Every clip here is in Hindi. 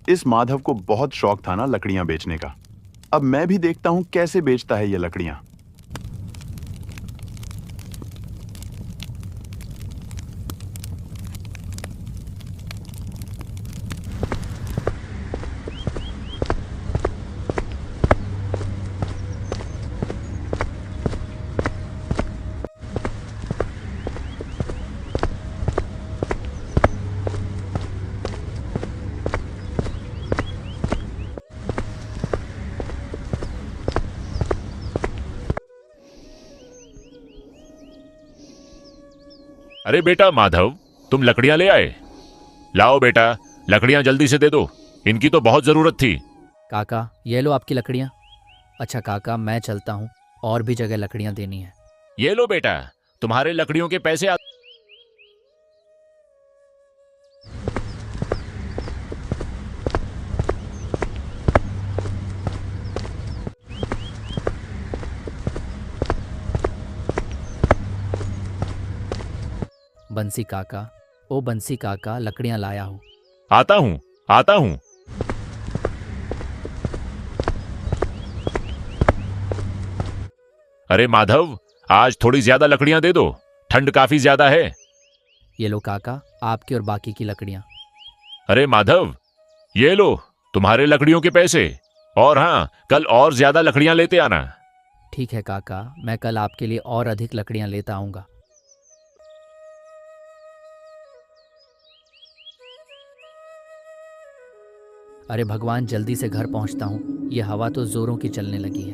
इस माधव को बहुत शौक था ना लकड़ियां बेचने का। अब मैं भी देखता हूं कैसे बेचता है ये लकड़ियां। अरे बेटा माधव, तुम लकड़ियां ले आए? लाओ बेटा, लकड़ियां जल्दी से दे दो, इनकी तो बहुत जरूरत थी। काका, ये लो आपकी लकड़ियाँ। अच्छा काका, मैं चलता हूँ, और भी जगह लकड़ियाँ देनी है। ये लो बेटा, तुम्हारे लकड़ियों के पैसे बंसी काका, ओ बंसी काका, लकड़ियाँ लाया हूँ। आता हूं, आता हूं। अरे माधव, आज थोड़ी ज्यादा लकड़ियां दे दो, ठंड काफी ज्यादा है। ये लो काका, आपकी और बाकी की लकड़ियाँ। अरे माधव, ये लो तुम्हारे लकड़ियों के पैसे, और हाँ, कल और ज्यादा लकड़ियां लेते आना। ठीक है काका, मैं कल आपके लिए और अधिक लकड़ियाँ लेता आऊँगा। अरे भगवान, जल्दी से घर पहुँचता हूँ, ये हवा तो जोरों की चलने लगी है।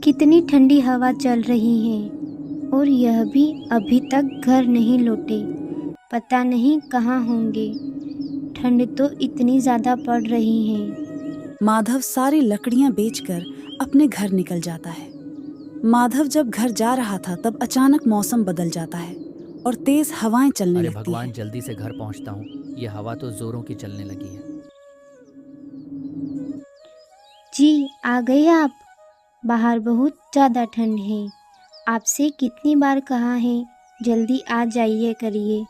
कितनी ठंडी हवा चल रही है और यह भी अभी तक घर नहीं लौटे। पता नहीं कहाँ होंगे। ठंड तो इतनी ज़्यादा पड़ रही है। माधव सारी लकड़ियां बेचकर अपने घर निकल जाता है। माधव जब घर जा रहा था तब अचानक मौसम बदल जाता है और तेज हवाएं चलने अरे लगती भगवान, हैं। जल्दी से घर पहुँचता हूँ, ये हवा तो जोरों की चलने लगी है। जी, आ गए आप। बाहर बहुत ज़्यादा ठंड है। आपसे कितनी बार कहा है जल्दी आ जाइए करिए।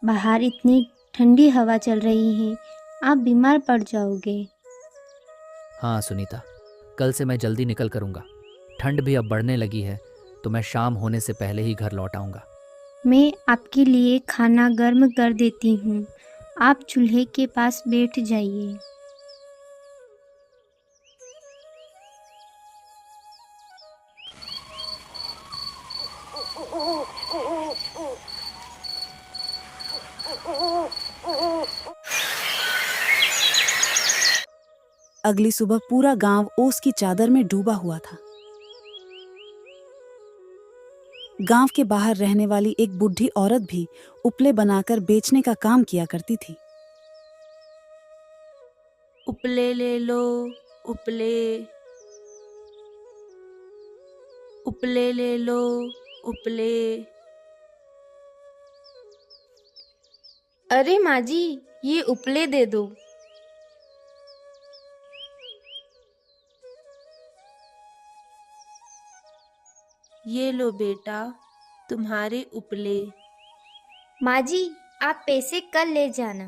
बाहर इतनी ठंडी हवा चल रही है, आप बीमार पड़ जाओगे। हाँ सुनीता, कल से मैं जल्दी निकल करूँगा। ठंड भी अब बढ़ने लगी है, तो मैं शाम होने से पहले ही घर लौट आऊँगा। मैं आपके लिए खाना गर्म कर देती हूँ। आप चूल्हे के पास बैठ जाइए। अगली सुबह पूरा गांव ओस की चादर में डूबा हुआ था। गांव के बाहर रहने वाली एक बूढ़ी औरत भी उपले बनाकर बेचने का काम किया करती थी। उपले ले लो, उपले, उपले ले लो, उपले। अरे माँ जी, ये उपले दे दो। ये लो बेटा, तुम्हारे उपले। माँ जी, आप पैसे कल ले जाना।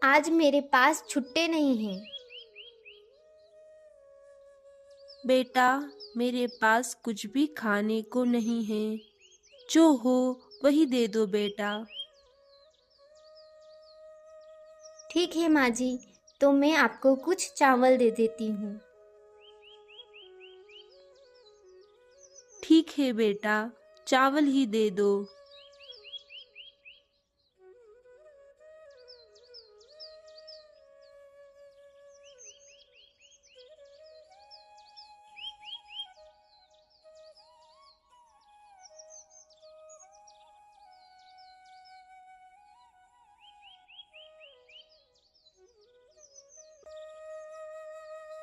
आज मेरे पास छुट्टे नहीं हैं। बेटा, मेरे पास कुछ भी खाने को नहीं है। जो हो वही दे दो बेटा। ठीक है माँ जी, तो मैं आपको कुछ चावल दे देती हूँ। ठीक है बेटा, चावल ही दे दो।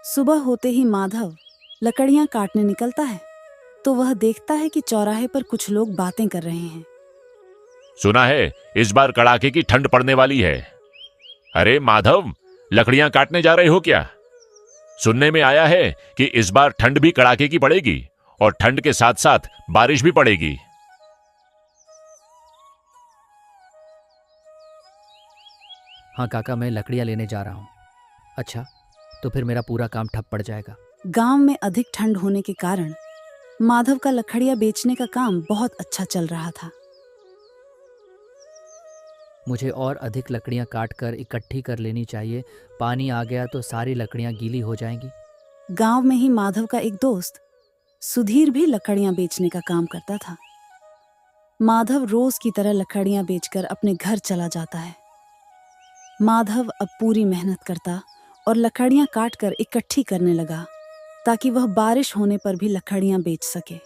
सुबह होते ही माधव लकड़ियां काटने निकलता है तो वह देखता है कि चौराहे पर कुछ लोग बातें कर रहे हैं। सुना है इस बार कड़ाके की ठंड पड़ने वाली है। अरे माधव, लकड़ियां काटने जा रहे हो क्या? सुनने में आया है कि इस बार ठंड भी कड़ाके की पड़ेगी और ठंड के साथ साथ बारिश भी पड़ेगी। हाँ काका, मैं लकड़ियाँ लेने जा रहा हूँ। अच्छा, तो फिर मेरा पूरा काम ठप पड़ जाएगा। गांव में अधिक ठंड होने के कारण माधव का लकड़ियां बेचने का काम बहुत अच्छा चल रहा था। मुझे और अधिक लकड़ियाँ काट कर इकट्ठी कर लेनी चाहिए। पानी आ गया तो सारी लकड़ियाँ गीली हो जाएंगी। गांव में ही माधव का एक दोस्त सुधीर भी लकड़ियां बेचने का काम करता था। माधव रोज की तरह लकड़ियां बेचकर अपने घर चला जाता है। माधव अब पूरी मेहनत करता और लकड़ियां काटकर इकट्ठी करने लगा ताकि वह बारिश होने पर भी लकड़ियां बेच सके।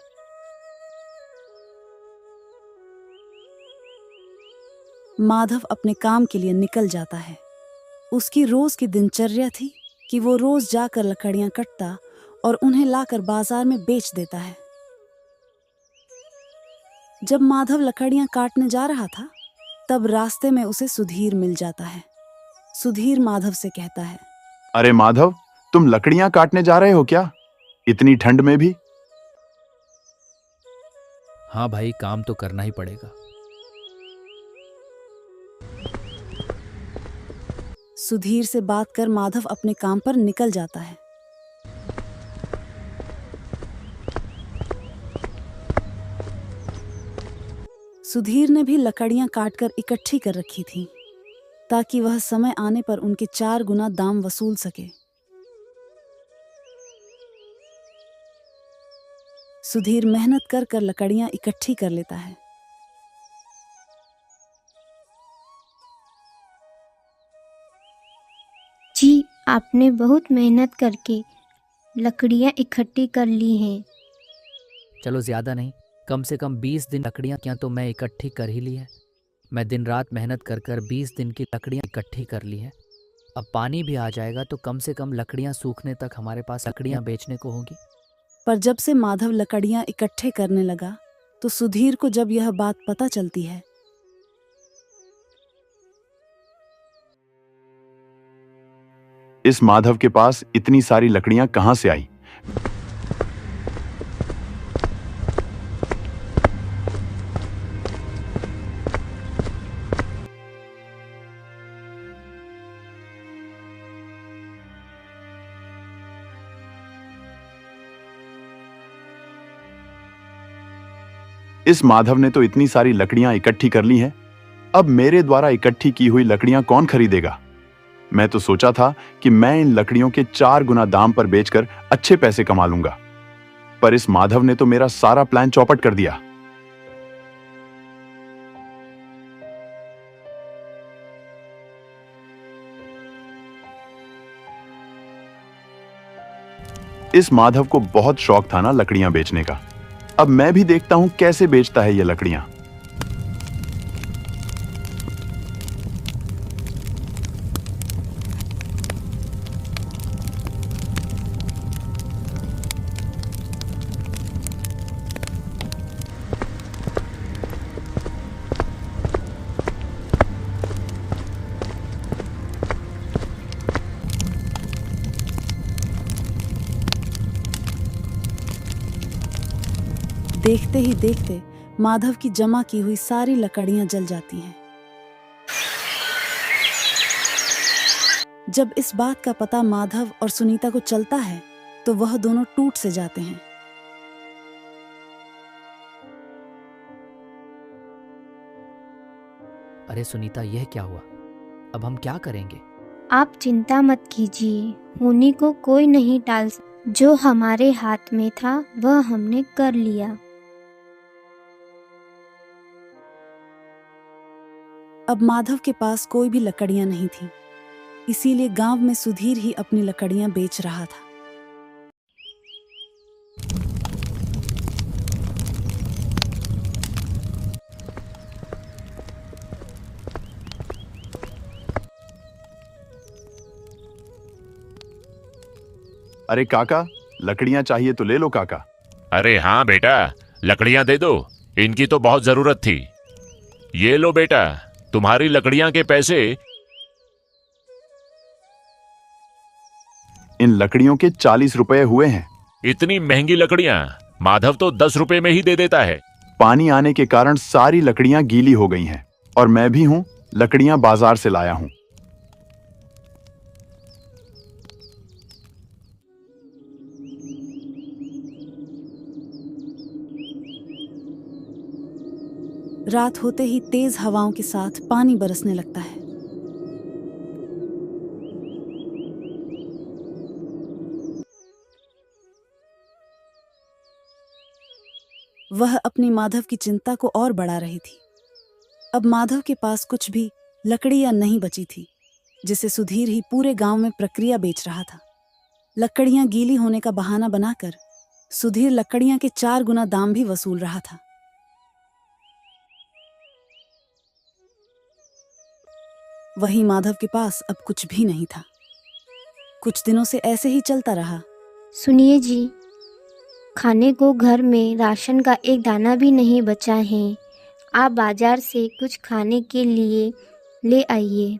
माधव अपने काम के लिए निकल जाता है। उसकी रोज की दिनचर्या थी कि वो रोज जाकर लकड़ियां कटता और उन्हें लाकर बाजार में बेच देता है। जब माधव लकड़ियां काटने जा रहा था तब रास्ते में उसे सुधीर मिल जाता है। सुधीर माधव से कहता है, अरे माधव, तुम लकड़ियां काटने जा रहे हो क्या, इतनी ठंड में भी? हाँ भाई, काम तो करना ही पड़ेगा। सुधीर से बात कर माधव अपने काम पर निकल जाता है। सुधीर ने भी लकड़ियां काटकर इकट्ठी कर रखी थी ताकि वह समय आने पर उनके 4 गुना दाम वसूल सके। सुधीर मेहनत कर कर लकड़ियां इकट्ठी कर लेता है। जी, आपने बहुत मेहनत करके लकड़ियाँ इकट्ठी कर ली हैं। चलो ज़्यादा नहीं, कम से कम 20 दिन लकड़ियाँ क्या तो मैं इकट्ठी कर ही ली है। मैं दिन रात मेहनत कर कर 20 दिन की लकड़ियाँ इकट्ठी कर ली है। अब पानी भी आ जाएगा तो कम से कम लकड़ियाँ सूखने तक हमारे पास लकड़ियाँ बेचने को होगी। पर जब से माधव लकड़ियां इकट्ठे करने लगा तो सुधीर को जब यह बात पता चलती है इस माधव के पास इतनी सारी लकड़ियां कहां से आई? इस माधव ने तो इतनी सारी लकड़ियां इकट्ठी कर ली हैं। अब मेरे द्वारा इकट्ठी की हुई लकड़ियां कौन खरीदेगा? मैं तो सोचा था कि मैं इन लकड़ियों के 4 गुना दाम पर बेचकर अच्छे पैसे कमा लूंगा, पर इस माधव ने तो मेरा सारा प्लान चौपट कर दिया। इस माधव को बहुत शौक था ना लकड़ियां बेचने का। अब मैं भी देखता हूं कैसे बेचता है ये लकड़ियां। देखते ही देखते माधव की जमा की हुई सारी लकड़ियां जल जाती हैं। जब इस बात का पता माधव और सुनीता को चलता है तो वह दोनों टूट से जाते हैं। अरे सुनीता, यह क्या हुआ? अब हम क्या करेंगे? आप चिंता मत कीजिए, होने को कोई नहीं टाल सकता। जो हमारे हाथ में था वह हमने कर लिया। अब माधव के पास कोई भी लकड़ियां नहीं थी, इसीलिए गांव में सुधीर ही अपनी लकड़ियां बेच रहा था। अरे काका, लकड़ियां चाहिए तो ले लो काका। अरे हाँ बेटा, लकड़ियां दे दो, इनकी तो बहुत जरूरत थी। ये लो बेटा, तुम्हारी लकड़ियां के पैसे। इन लकड़ियों के 40 रुपए हुए हैं। इतनी महंगी लकड़ियां माधव तो 10 रुपए में ही दे देता है। पानी आने के कारण सारी लकड़ियां गीली हो गई हैं और मैं भी हूं लकड़ियां बाजार से लाया हूं। रात होते ही तेज हवाओं के साथ पानी बरसने लगता है। वह अपनी माधव की चिंता को और बढ़ा रही थी। अब माधव के पास कुछ भी लकड़ी या नहीं बची थी, जिसे सुधीर ही पूरे गांव में प्रक्रिया बेच रहा था। लकड़ियां गीली होने का बहाना बनाकर सुधीर लकड़ियां के 4 गुना दाम भी वसूल रहा था। वहीं माधव के पास अब कुछ भी नहीं था। कुछ दिनों से ऐसे ही चलता रहा। सुनिए जी, खाने को घर में राशन का एक दाना भी नहीं बचा है। आप बाजार से कुछ खाने के लिए ले आइए।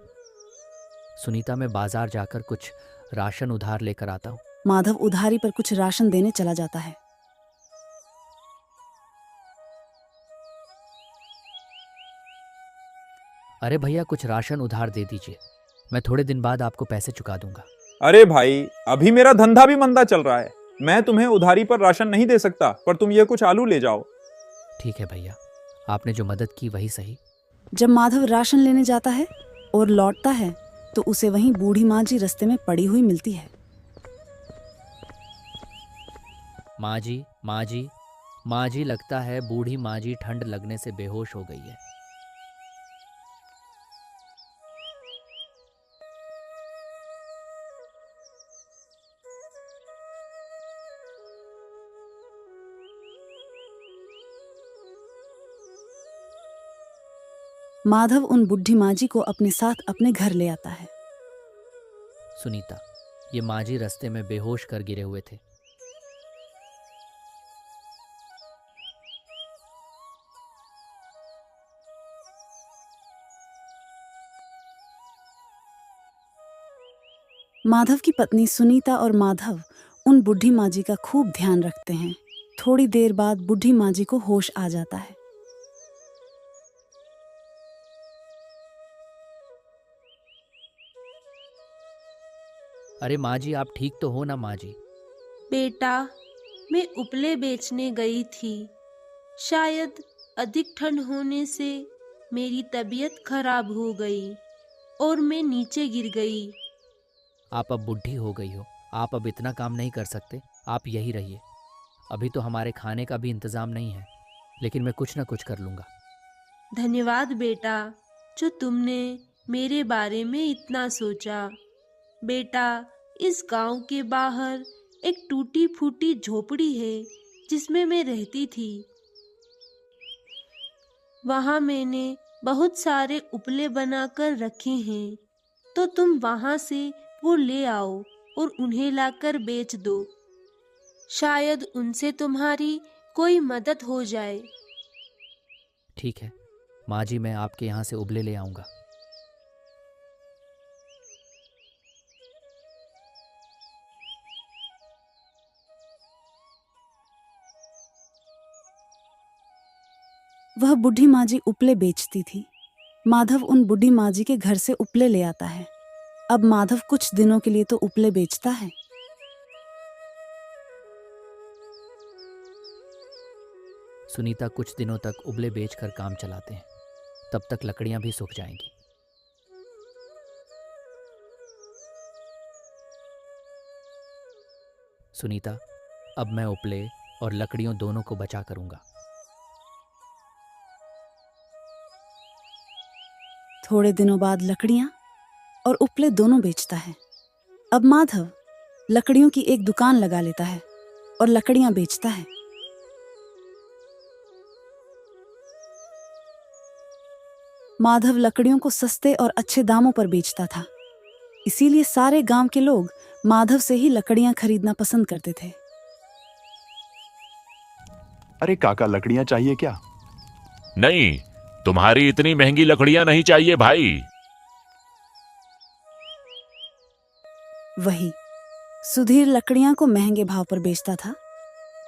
सुनीता, मैं बाजार जाकर कुछ राशन उधार लेकर आता हूँ। माधव उधारी पर कुछ राशन देने चला जाता है। अरे भैया, कुछ राशन उधार दे दीजिए, मैं थोड़े दिन बाद आपको पैसे चुका दूंगा। अरे भाई, अभी मेरा धंधा भी मंदा चल रहा है। मैं तुम्हें उधारी पर राशन नहीं दे सकता, पर तुम ये कुछ आलू ले जाओ। ठीक है भैया, आपने जो मदद की वही सही। जब माधव राशन लेने जाता है और लौटता है तो उसे वहीं बूढ़ी माँ जी रास्ते में पड़ी हुई मिलती है। माँ जी, माँ जी, माँ जी, लगता है बूढ़ी माँ जी ठंड लगने से बेहोश हो गई है। माधव उन बुढ़ी माँ जी को अपने साथ अपने घर ले आता है। सुनीता, ये माँ जी रास्ते में बेहोश कर गिरे हुए थे। माधव की पत्नी सुनीता और माधव उन बुढ़ी माँ जी का खूब ध्यान रखते हैं। थोड़ी देर बाद बुढ़ी माँ जी को होश आ जाता है। अरे माँ जी, आप ठीक तो हो ना माँ जी? बेटा, मैं उपले बेचने गई थी। शायद अधिक ठंड होने से मेरी तबीयत खराब हो गई और मैं नीचे गिर गई। आप अब बुढ़ी हो गई हो, आप अब इतना काम नहीं कर सकते। आप यही रहिए। अभी तो हमारे खाने का भी इंतज़ाम नहीं है, लेकिन मैं कुछ ना कुछ कर लूँगा। धन्यवाद बेटा, जो तुमने मेरे बारे में इतना सोचा। बेटा, इस गांव के बाहर एक टूटी फूटी झोपड़ी है जिसमें मैं रहती थी। वहां मैंने बहुत सारे उपले बनाकर रखे हैं, तो तुम वहां से वो ले आओ और उन्हें लाकर बेच दो। शायद उनसे तुम्हारी कोई मदद हो जाए। ठीक है माँ जी, मैं आपके यहाँ से उबले ले आऊँगा। वह बुढ़ी माँ जी उपले बेचती थी। माधव उन बुढ़ी माँ जी के घर से उपले ले आता है। अब माधव कुछ दिनों के लिए तो उपले बेचता है। सुनीता कुछ दिनों तक उबले बेचकर काम चलाते हैं, तब तक लकड़ियां भी सूख जाएंगी। सुनीता, अब मैं उपले और लकड़ियों दोनों को बचा करूंगा। थोड़े दिनों बाद लकड़ियां और उपले दोनों बेचता है। अब माधव लकड़ियों की एक दुकान लगा लेता है और लकड़ियां बेचता है। माधव लकड़ियों को सस्ते और अच्छे दामों पर बेचता था, इसीलिए सारे गांव के लोग माधव से ही लकड़ियां खरीदना पसंद करते थे। अरे काका, लकड़ियां चाहिए क्या? नहीं, तुम्हारी इतनी महंगी लकड़ियां नहीं चाहिए भाई। वही सुधीर लकड़ियां को महंगे भाव पर बेचता था,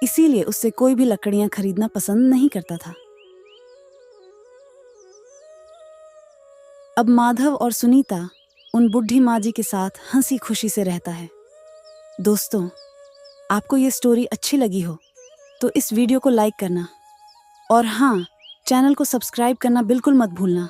इसीलिए उससे कोई भी लकड़ियां खरीदना पसंद नहीं करता था। अब माधव और सुनीता उन बुढ़ी माँ जी के साथ हंसी खुशी से रहता है। दोस्तों, आपको ये स्टोरी अच्छी लगी हो तो इस वीडियो को लाइक करना और हाँ, चैनल को सब्सक्राइब करना बिल्कुल मत भूलना।